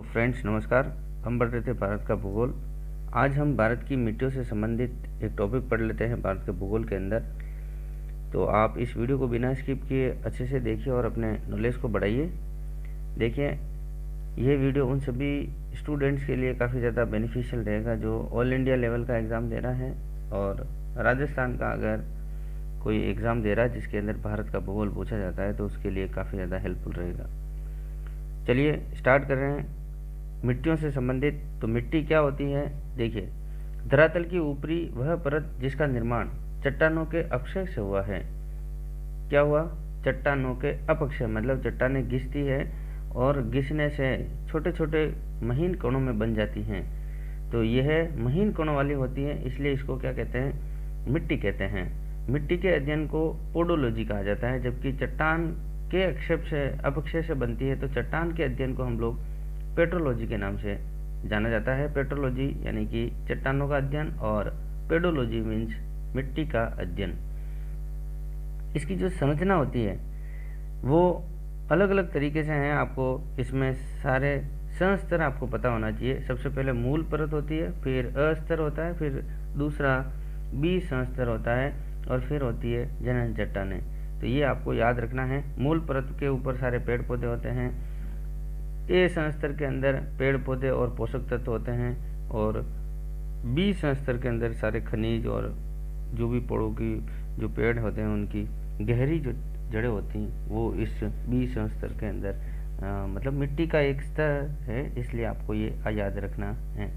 Friends नमस्कार। हम पढ़ रहे थे भारत का भूगोल। आज हम भारत की मिट्टियों से संबंधित एक टॉपिक पढ़ लेते हैं भारत के भूगोल के अंदर। तो आप इस वीडियो को बिना स्किप किए अच्छे से देखिए और अपने नॉलेज को बढ़ाइए। देखिए, यह वीडियो उन सभी स्टूडेंट्स के लिए काफ़ी ज़्यादा बेनिफिशियल रहेगा जो ऑल इंडिया लेवल का एग्ज़ाम दे रहा है और राजस्थान का अगर कोई एग्ज़ाम दे रहा है जिसके अंदर भारत का भूगोल पूछा जाता है तो उसके लिए काफ़ी ज़्यादा हेल्पफुल रहेगा। चलिए स्टार्ट कर रहे हैं मिट्टियों से संबंधित। तो मिट्टी क्या होती है? देखिए, धरातल की ऊपरी वह परत जिसका निर्माण चट्टानों के अपक्षय से हुआ है। क्या हुआ? चट्टानों के अपक्षय मतलब चट्टानें घिसती है और घिसने से छोटे छोटे महीन कणों में बन जाती हैं। तो यह महीन कणों वाली होती है, इसलिए इसको क्या कहते हैं? मिट्टी कहते हैं। मिट्टी के अध्ययन को पोडोलॉजी कहा जाता है। जबकि चट्टान के अपक्षय से बनती है तो चट्टान के अध्ययन को हम लोग पेट्रोलॉजी के नाम से जाना जाता है। पेट्रोलॉजी यानी कि चट्टानों का अध्ययन और पेडोलॉजी मीन्स मिट्टी का अध्ययन। इसकी जो संरचना होती है वो अलग अलग तरीके से है। आपको इसमें सारे संस्तर आपको पता होना चाहिए। सबसे पहले मूल परत होती है, फिर अस्तर होता है, फिर दूसरा बी संस्तर होता है और फिर होती है जनन चट्टानें। तो ये आपको याद रखना है। मूल परत के ऊपर सारे पेड़ पौधे होते हैं, ए संस्तर के अंदर पेड़ पौधे और पोषक तत्व होते हैं और बी संस्तर के अंदर सारे खनिज और जो भी पेड़ों की जो पेड़ होते हैं उनकी गहरी जो जड़ें होती हैं वो इस बी संस्तर के अंदर मतलब मिट्टी का एक स्तर है, इसलिए आपको ये याद रखना है।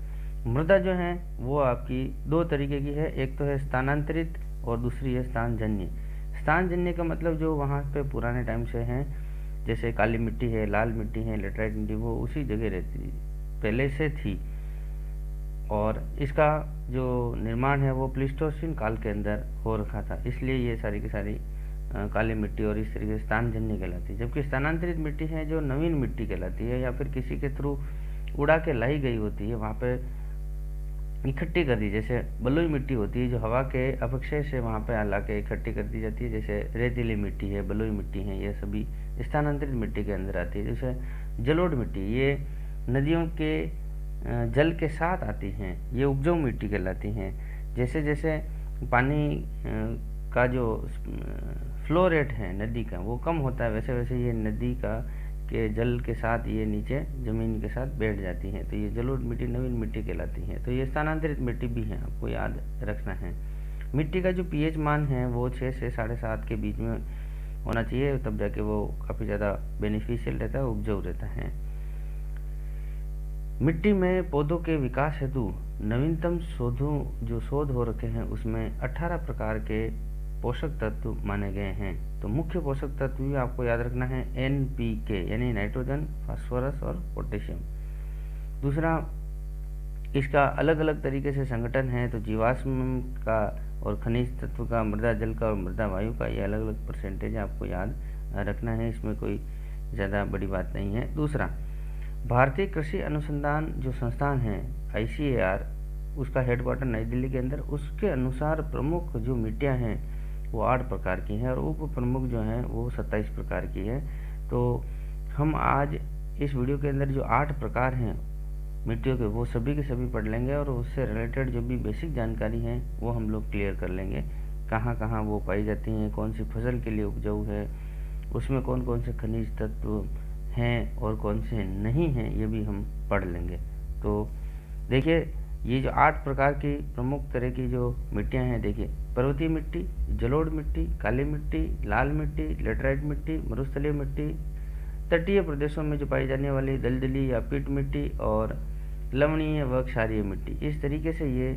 मृदा जो है वो आपकी दो तरीके की है, एक तो है स्थानांतरित और दूसरी है स्थानजन्य। स्थानजन्य का मतलब जो वहाँ पे पुराने टाइम से हैं, जैसे काली मिट्टी है, लाल मिट्टी है, लेटराइट मिट्टी, वो उसी जगह रहती पहले से थी और इसका जो निर्माण है वो प्लीस्टोसीन काल के अंदर हो रखा था, इसलिए ये सारी की सारी काली मिट्टी और इस तरीके से स्थानजन्य कहलाती है। जबकि स्थानांतरित मिट्टी है जो नवीन मिट्टी कहलाती है या फिर किसी के थ्रू उड़ा के लाई गई होती है, वहाँ पे इकट्ठी कर दी। जैसे बलुई मिट्टी होती है जो हवा के अपक्षय से वहाँ पे ला के इकट्ठी कर दी जाती है, जैसे रेतीली मिट्टी है, बलुई मिट्टी है, ये सभी स्थानांतरित मिट्टी के अंदर आती है। जैसे जलोढ़ मिट्टी, ये नदियों के जल के साथ आती हैं, ये उपजाऊ मिट्टी कहलाती हैं। जैसे जैसे पानी का जो फ्लो रेट है नदी का वो कम होता है, वैसे वैसे ये नदी का के जल के साथ ये नीचे ज़मीन के साथ बैठ जाती हैं। तो ये जलोढ़ मिट्टी नवीन मिट्टी कहलाती है। तो ये स्थानांतरित मिट्टी भी है, आपको याद रखना है। मिट्टी का जो पीएच मान है वो 6 से 7.5 के बीच में होना चाहिए, तब जाके वो काफ़ी ज़्यादा बेनिफिशियल रहता है, उपजाऊ रहता है। मिट्टी में पौधों के विकास हेतु नवीनतम शोध हो रखे हैं उसमें 18 प्रकार के पोषक तत्व माने गए हैं। तो मुख्य पोषक तत्व भी आपको याद रखना है NPK यानी नाइट्रोजन, फास्फोरस और पोटेशियम। दूसरा, इसका अलग अलग तरीके से संगठन है। तो जीवाश्म का और खनिज तत्व का, मृदा जल का और मृदा वायु का, ये अलग अलग परसेंटेज आपको याद रखना है, इसमें कोई ज़्यादा बड़ी बात नहीं है। दूसरा, भारतीय कृषि अनुसंधान जो संस्थान है ICAR, उसका हेडक्वार्टर नई दिल्ली के अंदर, उसके अनुसार प्रमुख जो मिट्टियाँ हैं वो 8 प्रकार की हैं और उप प्रमुख जो हैं वो 27 प्रकार की है। तो हम आज इस वीडियो के अंदर जो 8 प्रकार हैं मिट्टियों के वो सभी के सभी पढ़ लेंगे और उससे रिलेटेड जो भी बेसिक जानकारी है वो हम लोग क्लियर कर लेंगे। कहाँ कहाँ वो पाई जाती हैं, कौन सी फसल के लिए उपजाऊ है, उसमें कौन कौन से खनिज तत्व हैं और कौन से नहीं हैं, ये भी हम पढ़ लेंगे। तो देखिए, ये जो 8 प्रकार की प्रमुख तरह की जो मिट्टियाँ हैं, देखिए, पर्वतीय मिट्टी, जलोढ़ मिट्टी, काली मिट्टी, लाल मिट्टी, लेटराइट मिट्टी, मरुस्थलीय मिट्टी, तटीय प्रदेशों में जो पाई जाने वाली दलदली या पीट मिट्टी और लवणीय व क्षारीय मिट्टी, इस तरीके से ये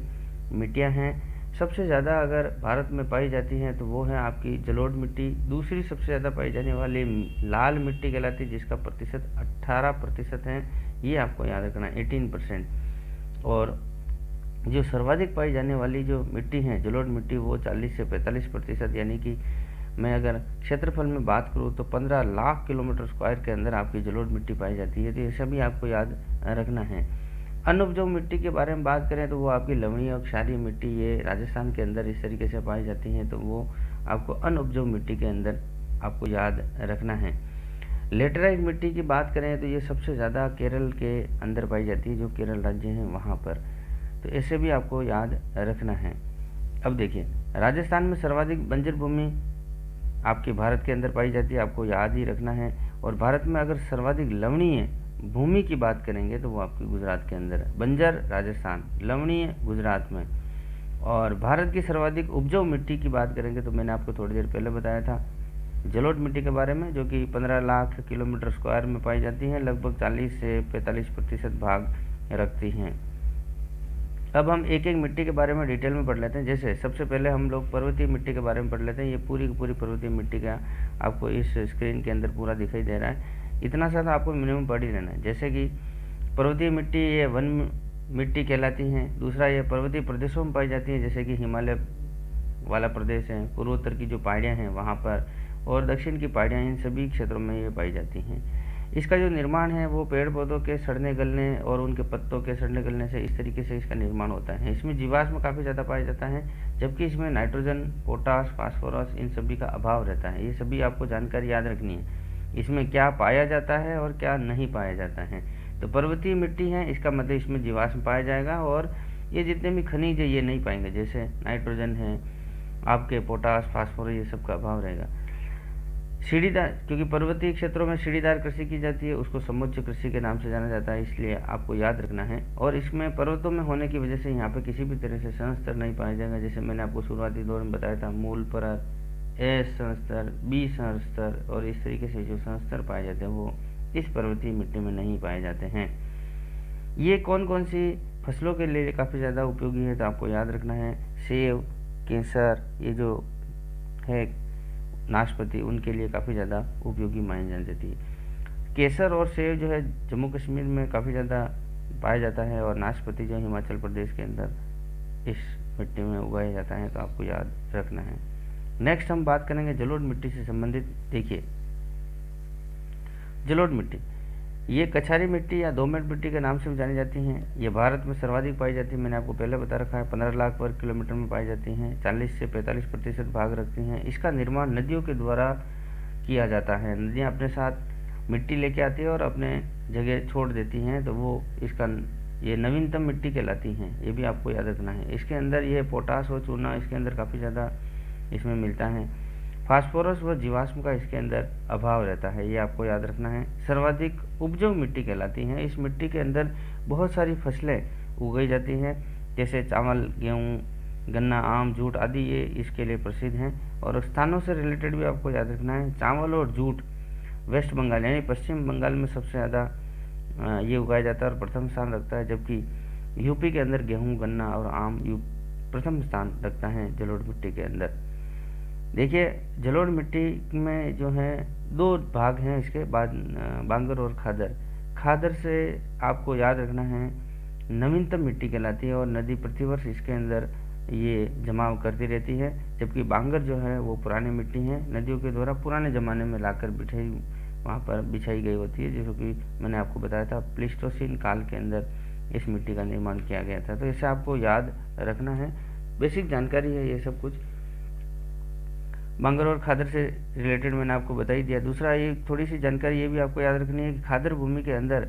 मिट्टियाँ हैं। सबसे ज़्यादा अगर भारत में पाई जाती हैं तो वो है आपकी जलोढ़ मिट्टी। दूसरी सबसे ज़्यादा पाई जाने वाली लाल मिट्टी कहलाती है जिसका प्रतिशत 18% है, ये आपको याद रखना है, 18%। और जो सर्वाधिक पाई जाने वाली जो मिट्टी है जलोढ़ मिट्टी, वो 40 से 45%, यानी कि मैं अगर क्षेत्रफल में बात करूँ तो 15 लाख किलोमीटर स्क्वायर के अंदर आपकी जलोढ़ मिट्टी पाई जाती है। तो ये सभी आपको याद रखना है। अनउपजाऊ मिट्टी के बारे में बात करें तो वो आपकी लवणीय और क्षारीय मिट्टी, ये राजस्थान के अंदर इस तरीके से पाई जाती हैं, तो वो आपको अनउपजाऊ मिट्टी के अंदर आपको याद रखना है। लेटेराइट मिट्टी की बात करें तो ये सबसे ज़्यादा केरल के अंदर पाई जाती है, जो केरल राज्य है वहाँ पर। तो ऐसे भी आपको याद रखना है। अब देखिए, राजस्थान में सर्वाधिक बंजर भूमि आपके भारत के अंदर पाई जाती है, आपको याद ही रखना है। और भारत में अगर सर्वाधिक लवणीय भूमि की बात करेंगे तो वो आपके गुजरात के अंदर है। बंजर राजस्थान, लवणीय गुजरात में। और भारत की सर्वाधिक उपजाऊ मिट्टी की बात करेंगे तो मैंने आपको थोड़ी देर पहले बताया था जलोढ़ मिट्टी के बारे में, जो कि 15 लाख किलोमीटर स्क्वायर में पाई जाती हैं, लगभग 40 से 45% भाग रखती हैं। अब हम एक एक मिट्टी के बारे में डिटेल में पढ़ लेते हैं। जैसे सबसे पहले हम लोग पर्वतीय मिट्टी के बारे में पढ़ लेते हैं। ये पूरी की पूरी पर्वतीय मिट्टी का आपको इस स्क्रीन के अंदर पूरा दिखाई दे रहा है। इतना सा तो आपको मिनिमम पढ़ ही रहना है। जैसे कि पर्वतीय मिट्टी ये वन मिट्टी कहलाती हैं। दूसरा, ये पर्वतीय प्रदेशों में पाई जाती हैं, जैसे कि हिमालय वाला प्रदेश है, पूर्वोत्तर की जो पहाड़ियाँ हैं वहाँ पर, और दक्षिण की पहाड़ियाँ, इन सभी क्षेत्रों में ये पाई जाती हैं। इसका जो निर्माण है वो पेड़ पौधों के सड़ने गलने और उनके पत्तों के सड़ने गलने से इस तरीके से इसका निर्माण होता है। इसमें जीवाश्म काफ़ी ज़्यादा पाया जाता है, जबकि इसमें नाइट्रोजन, पोटास, फास्फोरस, इन सभी का अभाव रहता है। ये सभी आपको जानकारी याद रखनी है, इसमें क्या पाया जाता है और क्या नहीं पाया जाता है। तो पर्वतीय मिट्टी है, इसका मतलब इसमें जीवाश्म पाया जाएगा, और ये जितने भी खनिज है ये नहीं पाएंगे, जैसे नाइट्रोजन है, आपके पोटास, फास्फोरस, ये सब का अभाव रहेगा। सीढ़ीदार, क्योंकि पर्वतीय क्षेत्रों में सीढ़ीदार कृषि की जाती है, उसको समुच्च कृषि के नाम से जाना जाता है, इसलिए आपको याद रखना है। और इसमें पर्वतों में होने की वजह से यहाँ पे किसी भी तरह से संस्तर नहीं पाया जाएगा। जैसे मैंने आपको शुरुआती दौर में बताया था, मूल परत, ए संस्तर, बी संस्तर, और इस तरीके से जो संस्तर पाए जाते हैं वो इस पर्वतीय मिट्टी में नहीं पाए जाते हैं। ये कौन कौन सी फसलों के लिए काफ़ी ज़्यादा उपयोगी है तो आपको याद रखना है। सेब, केसर, ये जो है नाशपाती, उनके लिए काफ़ी ज़्यादा उपयोगी मानी जाती है। केसर और सेब जो है जम्मू कश्मीर में काफ़ी ज़्यादा पाया जाता है, और नाशपाती जो हिमाचल प्रदेश के अंदर इस मिट्टी में उगाया जाता है, तो आपको याद रखना है। नेक्स्ट हम बात करेंगे जलोढ़ मिट्टी से संबंधित। देखिए, जलोढ़ मिट्टी ये कछारी मिट्टी या दोमट मिट्टी के नाम से भी जानी जाती हैं। ये भारत में सर्वाधिक पाई जाती है, मैंने आपको पहले बता रखा है। 15 लाख वर्ग किलोमीटर में पाई जाती हैं, 40 से 45% भाग रखती हैं। इसका निर्माण नदियों के द्वारा किया जाता है। नदियाँ अपने साथ मिट्टी लेके आती है और अपने जगह छोड़ देती हैं, तो वो इसका ये नवीनतम मिट्टी कहलाती हैं। ये भी आपको याद रखना है। इसके अंदर ये पोटास और चूना इसके अंदर काफ़ी ज़्यादा इसमें मिलता है। फास्फोरस व जीवाश्म का इसके अंदर अभाव रहता है, ये आपको याद रखना है। सर्वाधिक उपजाऊ मिट्टी कहलाती हैं। इस मिट्टी के अंदर बहुत सारी फसलें उगाई जाती हैं, जैसे चावल, गेहूँ, गन्ना, आम, जूट आदि, ये इसके लिए प्रसिद्ध हैं। और स्थानों से रिलेटेड भी आपको याद रखना है। चावल और जूट वेस्ट बंगाल यानी पश्चिम बंगाल में सबसे ज़्यादा ये उगाया जाता है और प्रथम स्थान रखता है, जबकि यूपी के अंदर गेहूँ, गन्ना और आम प्रथम स्थान रखता है जलोढ़ मिट्टी के अंदर। देखिए, जलोढ़ मिट्टी में जो है दो भाग हैं इसके बाद, बांगर और खादर। खादर से आपको याद रखना है नवीनतम मिट्टी कहलाती है, और नदी प्रतिवर्ष इसके अंदर ये जमाव करती रहती है, जबकि बांगर जो है वो पुरानी मिट्टी है, नदियों के द्वारा पुराने ज़माने में लाकर वहाँ पर बिछाई गई होती है, जैसे कि मैंने आपको बताया था प्लीस्टोसीन काल के अंदर इस मिट्टी का निर्माण किया गया था। तो इसे आपको याद रखना है, बेसिक जानकारी है ये सब कुछ। बांगर और खादर से रिलेटेड मैंने आपको बता ही दिया। दूसरा, ये थोड़ी सी जानकारी ये भी आपको याद रखनी है कि खादर भूमि के अंदर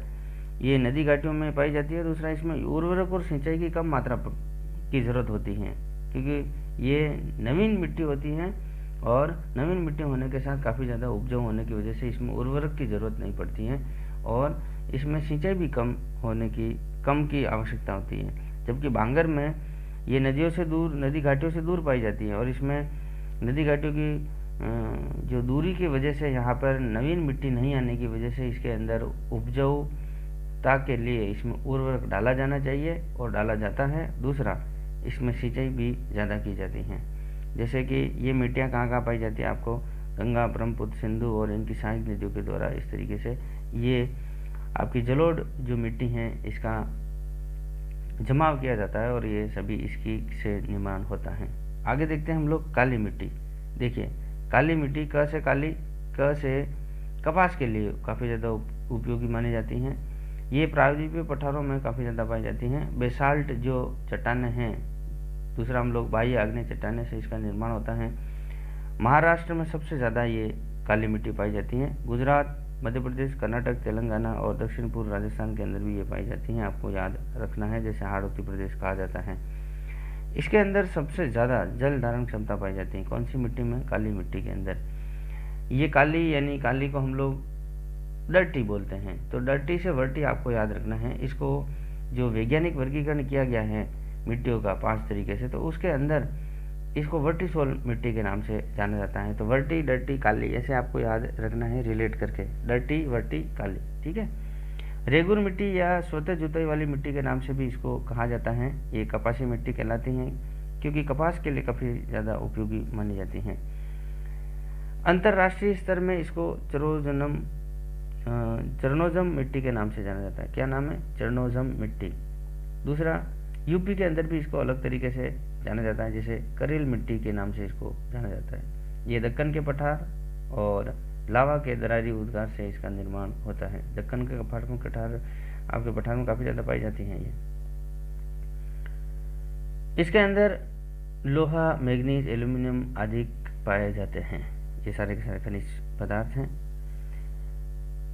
ये नदी घाटियों में पाई जाती है। दूसरा, इसमें उर्वरक और सिंचाई की कम मात्रा की ज़रूरत होती है, क्योंकि ये नवीन मिट्टी होती है, और नवीन मिट्टी होने के साथ काफ़ी ज़्यादा उपजाऊ होने की वजह से इसमें उर्वरक की ज़रूरत नहीं पड़ती है, और इसमें सिंचाई भी कम की आवश्यकता होती है। जबकि बांगर में ये नदियों से दूर, नदी घाटियों से दूर पाई जाती है, और इसमें नदी घाटियों की जो दूरी की वजह से यहाँ पर नवीन मिट्टी नहीं आने की वजह से इसके अंदर उपजाऊता के लिए इसमें उर्वरक डाला जाना चाहिए और डाला जाता है। दूसरा, इसमें सिंचाई भी ज़्यादा की जाती है। जैसे कि ये मिट्टियाँ कहाँ पाई जाती है, आपको गंगा, ब्रह्मपुत्र, सिंधु और इनकी सहायक नदियों के द्वारा इस तरीके से ये आपकी जलोढ़ जो मिट्टी है इसका जमाव किया जाता है, और ये सभी इसकी से निर्माण होता है। आगे देखते हैं हम लोग काली मिट्टी। देखिए, काली मिट्टी क से कपास के लिए काफ़ी ज़्यादा उपयोगी मानी जाती हैं। ये प्रायद्वीपीय पठारों में काफ़ी ज़्यादा पाई जाती हैं। बेसाल्ट जो चट्टानें हैं, दूसरा हम लोग बाह्य आग्नेय चट्टानें से इसका निर्माण होता है। महाराष्ट्र में सबसे ज़्यादा ये काली मिट्टी पाई जाती है। गुजरात, मध्य प्रदेश, कर्नाटक, तेलंगाना और दक्षिण पूर्व राजस्थान के अंदर भी ये पाई जाती हैं। आपको याद रखना है, जैसे हाड़ौती प्रदेश कहा जाता है। इसके अंदर सबसे ज़्यादा जल धारण क्षमता पाई जाती है। कौन सी मिट्टी में? काली मिट्टी के अंदर। ये काली यानी काली को हम लोग डर्टी बोलते हैं। तो डर्टी से वर्टी आपको याद रखना है। इसको जो वैज्ञानिक वर्गीकरण किया गया है मिट्टियों का 5 तरीके से, तो उसके अंदर इसको वर्टिसोल मिट्टी के नाम से जाना जाता है। तो वर्टी, डर्टी, काली, ऐसे आपको याद रखना है रिलेट करके, डर्टी, वर्टी, काली, ठीक है। रेगुर मिट्टी या स्वतः जुताई वाली मिट्टी के नाम से भी इसको कहा जाता है। ये कपासी मिट्टी कहलाती हैं, क्योंकि कपास के लिए काफ़ी ज़्यादा उपयोगी मानी जाती हैं। अंतर्राष्ट्रीय स्तर में इसको चरणोजम मिट्टी के नाम से जाना जाता है। क्या नाम है? चरणोजम मिट्टी। दूसरा, यूपी के अंदर भी इसको अलग तरीके से जाना जाता है, जैसे करेल मिट्टी के नाम से इसको जाना जाता है। ये दक्कन के पठार और लावा के दरारी उद्गार से इसका निर्माण होता है। दक्कन के पठार आपके पठार में काफ़ी ज़्यादा पाई जाती हैं ये। इसके अंदर लोहा, मैग्नीज, एल्यूमिनियम आदि पाए जाते हैं। ये सारे के सारे खनिज पदार्थ हैं।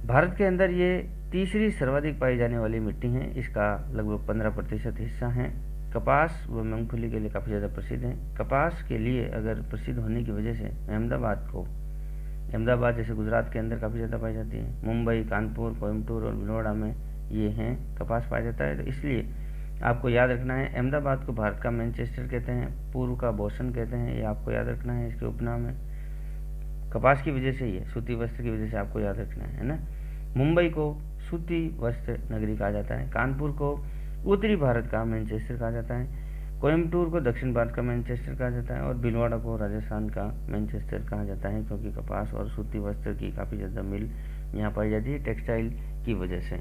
भारत के अंदर ये तीसरी सर्वाधिक पाई जाने वाली मिट्टी है। इसका लगभग 15% हिस्सा है। कपास व मूंगफली के लिए काफ़ी ज़्यादा प्रसिद्ध है। कपास के लिए अगर प्रसिद्ध होने की वजह से अहमदाबाद जैसे गुजरात के अंदर काफ़ी ज़्यादा पाई जाती है। मुंबई, कानपुर, कोयम्बटूर और भिलवाड़ा में ये हैं कपास पाया जाता है। तो इसलिए आपको याद रखना है, अहमदाबाद को भारत का मैनचेस्टर कहते हैं, पूर्व का बोस्टन कहते हैं। ये आपको याद रखना है, इसके उपनाम है। कपास की वजह से ही है, सूती वस्त्र की वजह से आपको याद रखना है ना। मुंबई को सूती वस्त्र नगरी कहा जाता है। कानपुर को उत्तरी भारत का मैनचेस्टर कहा जाता है। कोयम्बटूर को दक्षिण भारत का मैनचेस्टर कहा जाता है। और भीलवाड़ा को राजस्थान का मैनचेस्टर कहा जाता है, क्योंकि कपास और सूती वस्त्र की काफ़ी ज़्यादा मिल यहाँ पाई जाती है। टेक्सटाइल की वजह से,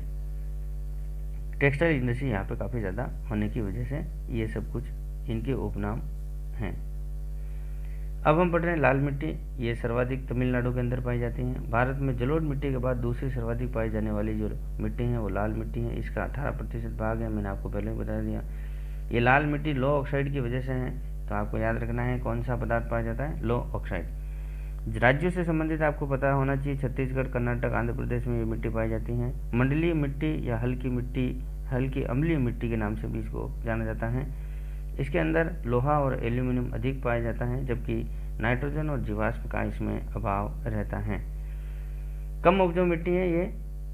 टेक्सटाइल इंडस्ट्री यहाँ पे काफ़ी ज़्यादा होने की वजह से ये सब कुछ इनके उपनाम हैं। अब हम पढ़ रहे हैं लाल मिट्टी। ये सर्वाधिक तमिलनाडु के अंदर पाई जाती हैं। भारत में जलोढ़ मिट्टी के बाद दूसरी सर्वाधिक पाई जाने वाली जो मिट्टी है वो लाल मिट्टी है। इसका 18% भाग है, मैंने आपको पहले ही बता दिया। ये लाल मिट्टी लो ऑक्साइड की वजह से है। तो आपको याद रखना है कौन सा पदार्थ पाया जाता है? लो ऑक्साइड। राज्यों से संबंधित आपको पता होना चाहिए, छत्तीसगढ़, कर्नाटक, आंध्र प्रदेश में ये मिट्टी पाई जाती है। मंडलीय मिट्टी या हल्की अम्लीय मिट्टी के नाम से भी इसको जाना जाता है। इसके अंदर लोहा और एल्यूमिनियम अधिक पाया जाता है, जबकि नाइट्रोजन और जीवाश्म का इसमें अभाव रहता है। कम उपजाऊ मिट्टी है ये,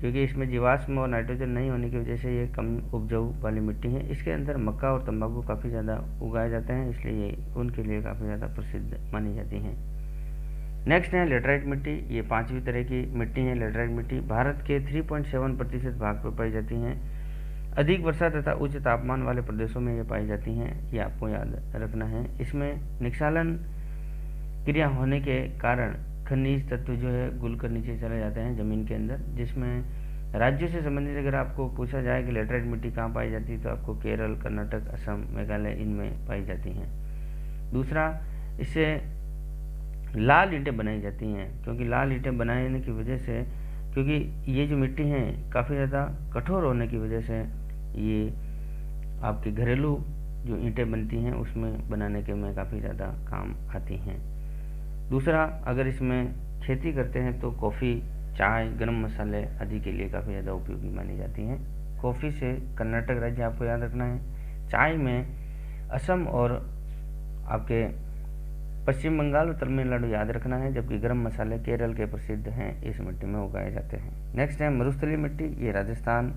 क्योंकि इसमें जीवाश्म और नाइट्रोजन नहीं होने की वजह से ये कम उपजाऊ वाली मिट्टी है। इसके अंदर मक्का और तंबाकू काफ़ी ज़्यादा उगाए जाते हैं, इसलिए ये उनके लिए काफ़ी ज़्यादा प्रसिद्ध मानी जाती हैं। नेक्स्ट है लेटराइट मिट्टी। ये 5वीं तरह की मिट्टी है। लेटराइट मिट्टी भारत के 3.7% भाग पर पाई जाती हैं। अधिक वर्षा तथा उच्च तापमान वाले प्रदेशों में ये पाई जाती हैं, ये आपको याद रखना है। इसमें निक्षालन क्रिया होने के कारण खनिज तत्व जो है घुल कर नीचे चले जाते हैं ज़मीन के अंदर। जिसमें राज्यों से संबंधित अगर आपको पूछा जाए कि लेटराइट मिट्टी कहाँ पाई जाती है, तो आपको केरल, कर्नाटक, असम, मेघालय इनमें पाई जाती हैं। दूसरा, इससे लाल ईंटें बनाई जाती हैं, क्योंकि लाल ईंटें बनाने की वजह से, क्योंकि ये जो मिट्टी है काफ़ी ज़्यादा कठोर होने की वजह से ये आपके घरेलू जो ईंटें बनती हैं उसमें बनाने के में काफ़ी ज़्यादा काम आती हैं। दूसरा, अगर इसमें खेती करते हैं तो कॉफ़ी, चाय, गरम मसाले आदि के लिए काफ़ी ज़्यादा उपयोगी मानी जाती हैं। कॉफ़ी से कर्नाटक राज्य आपको याद रखना है। चाय में असम और आपके पश्चिम बंगाल और तमिलनाडु याद रखना है, जबकि गरम मसाले केरल के प्रसिद्ध हैं, इस मिट्टी में उगाए जाते हैं। नेक्स्ट है मरुस्थलीय मिट्टी। ये राजस्थान,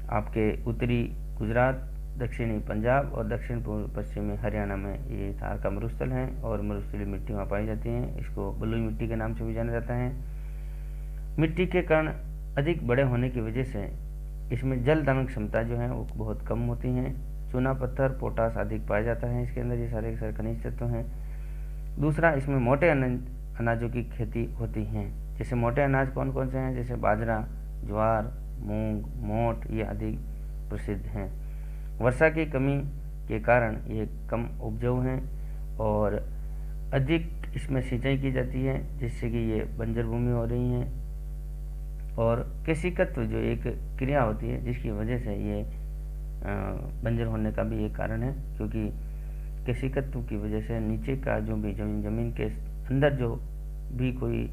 आपके उत्तरी गुजरात, दक्षिणी पंजाब और दक्षिण पूर्व पश्चिमी हरियाणा में ये थार का मरुस्थल है और मरुस्थलीय मिट्टी वहाँ पाई जाती है। इसको बलुई मिट्टी के नाम से भी जाना जाता है। मिट्टी के कण अधिक बड़े होने की वजह से इसमें जल धारण क्षमता जो है वो बहुत कम होती हैं। चूना पत्थर, पोटास अधिक पाया जाता है इसके अंदर। ये सारे के सारे खनिज तत्व हैं। दूसरा, इसमें मोटे अनाजों की खेती होती हैं। जैसे मोटे अनाज कौन कौन से हैं? जैसे बाजरा, ज्वार, मूंग, मोट, ये अधिक प्रसिद्ध हैं। वर्षा की कमी के कारण ये कम उपजाऊ हैं और अधिक इसमें सिंचाई की जाती है, जिससे कि ये बंजर भूमि हो रही हैं। और कृषिकत्व जो एक क्रिया होती है जिसकी वजह से ये बंजर होने का भी एक कारण है, क्योंकि कृषिकत्व की वजह से नीचे का जो भी जमीन के अंदर जो भी कोई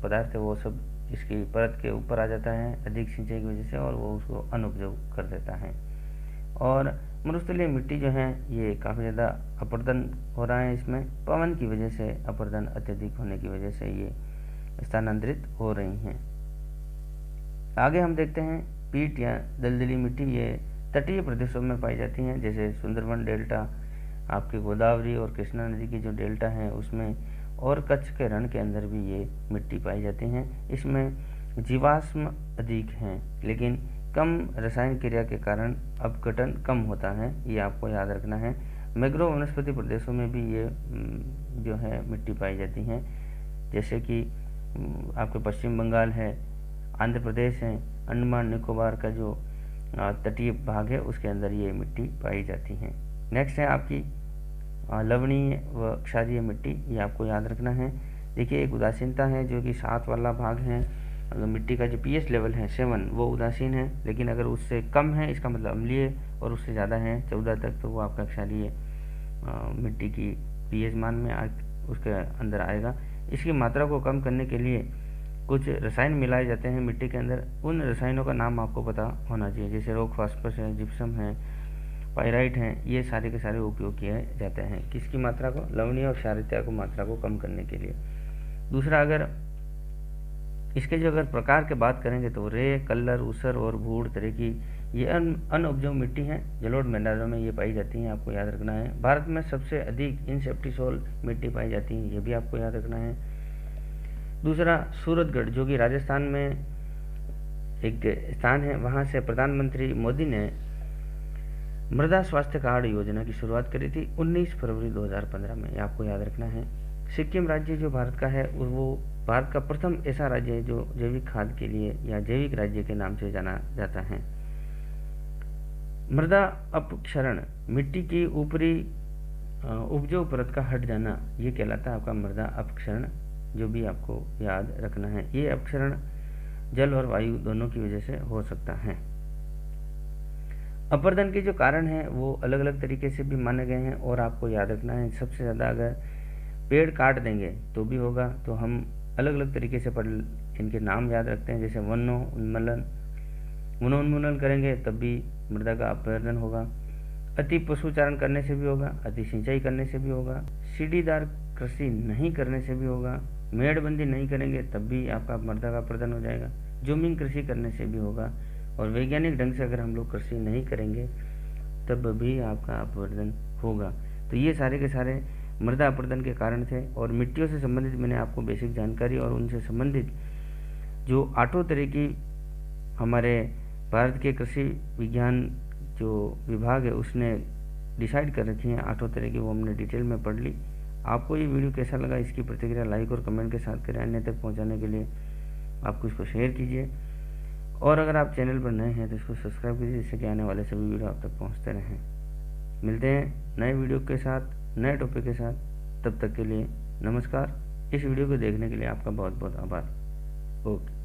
पदार्थ है वो सब इसकी परत के ऊपर आ जाता है अधिक सिंचाई की वजह से, और वो उसको अनुपजाऊ कर देता है। और मरुस्थलीय मिट्टी जो है ये काफ़ी ज़्यादा अपरदन हो रहा है, इसमें पवन की वजह से अपरदन अत्यधिक होने की वजह से ये स्थानांतरित हो रही हैं। आगे हम देखते हैं पीट या दलदली मिट्टी, ये तटीय प्रदेशों में पाई जाती हैं, जैसे सुंदरबन डेल्टा, आपकी गोदावरी और कृष्णा नदी की जो डेल्टा है उसमें, और कच्छ के रण के अंदर भी ये मिट्टी पाई जाती हैं। इसमें जीवाश्म अधिक हैं, लेकिन कम रसायन क्रिया के कारण अपघटन कम होता है, ये आपको याद रखना है। मैंग्रोव वनस्पति प्रदेशों में भी ये जो है मिट्टी पाई जाती हैं, जैसे कि आपके पश्चिम बंगाल है, आंध्र प्रदेश है, अंडमान निकोबार का जो तटीय भाग है उसके अंदर ये मिट्टी पाई जाती हैं। नेक्स्ट है आपकी लवणीय व क्षारीय मिट्टी, ये आपको याद रखना है। देखिए एक उदासीनता है जो कि 7 वाला भाग है, अगर मिट्टी का जो pH लेवल है 7 वो उदासीन है, लेकिन अगर उससे कम है इसका मतलब अम्लीय, और उससे ज़्यादा है 14 तक तो वो आपका क्षारीय मिट्टी की pH मान में उसके अंदर आएगा। इसकी मात्रा को कम करने के लिए कुछ रसायन मिलाए जाते हैं मिट्टी के अंदर, उन रसायनों का नाम आपको पता होना चाहिए, जैसे रॉक फास्फोरस है, जिप्सम है, पाइराइट हैं, ये सारे के सारे उपयोग किए जाते हैं किसकी मात्रा को, लवणीय और क्षारीयता को मात्रा को कम करने के लिए। दूसरा, अगर इसके जो अगर प्रकार के बात करेंगे तो रे, कल्लर, ऊसर और भूड़ तरह की ये अनउपजाऊ मिट्टी हैं, जलोढ़ मैदानों में ये पाई जाती हैं, आपको याद रखना है। भारत में सबसे अधिक इनसेप्टिसोल मिट्टी पाई जाती है, ये भी आपको याद रखना है। दूसरा, सूरतगढ़ जो कि राजस्थान में एक स्थान है, वहाँ से प्रधानमंत्री मोदी ने मृदा स्वास्थ्य कार्ड योजना की शुरुआत करी थी 19 फरवरी 2015 में, ये आपको याद रखना है। सिक्किम राज्य जो भारत का है वो भारत का प्रथम ऐसा राज्य है जो जैविक खाद के लिए या जैविक राज्य के नाम से जाना जाता है। मृदा अपक्षरण, मिट्टी की ऊपरी उपजाऊ परत का हट जाना, ये कहलाता है आपका मृदा अपक्षरण, जो भी आपको याद रखना है। ये अपक्षरण जल और वायु दोनों की वजह से हो सकता है। अपरदन के जो कारण हैं वो अलग अलग तरीके से भी माने गए हैं, और आपको याद रखना है सबसे ज़्यादा अगर पेड़ काट देंगे तो भी होगा, तो हम अलग अलग तरीके से इनके नाम याद रखते हैं, जैसे वनोन्मूलन करेंगे तब भी मृदा का अपरदन होगा, अति पशुचारण करने से भी होगा, अति सिंचाई करने से भी होगा, सीढ़ीदार कृषि नहीं करने से भी होगा, मेड़बंदी नहीं करेंगे तब भी आपका मृदा का अपरदन हो जाएगा, जूमिंग कृषि करने से भी होगा, और वैज्ञानिक ढंग से अगर हम लोग कृषि नहीं करेंगे तब भी आपका अपरदन होगा। तो ये सारे के सारे मृदा अपरदन के कारण थे, और मिट्टियों से संबंधित मैंने आपको बेसिक जानकारी और उनसे संबंधित जो 8 तरह की हमारे भारत के कृषि विज्ञान जो विभाग है उसने डिसाइड कर रखी हैं 8 तरह की, वो हमने डिटेल में पढ़ ली। आपको ये वीडियो कैसा लगा इसकी प्रतिक्रिया लाइक और कमेंट के साथ करें, अन्य तक पहुंचाने के लिए आप इसको शेयर कीजिए, और अगर आप चैनल पर नए हैं तो इसको सब्सक्राइब कीजिए, जिससे कि आने वाले सभी वीडियो आप तक पहुंचते रहें। मिलते हैं नए वीडियो के साथ, नए टॉपिक के साथ, तब तक के लिए नमस्कार। इस वीडियो को देखने के लिए आपका बहुत बहुत आभार। ओके।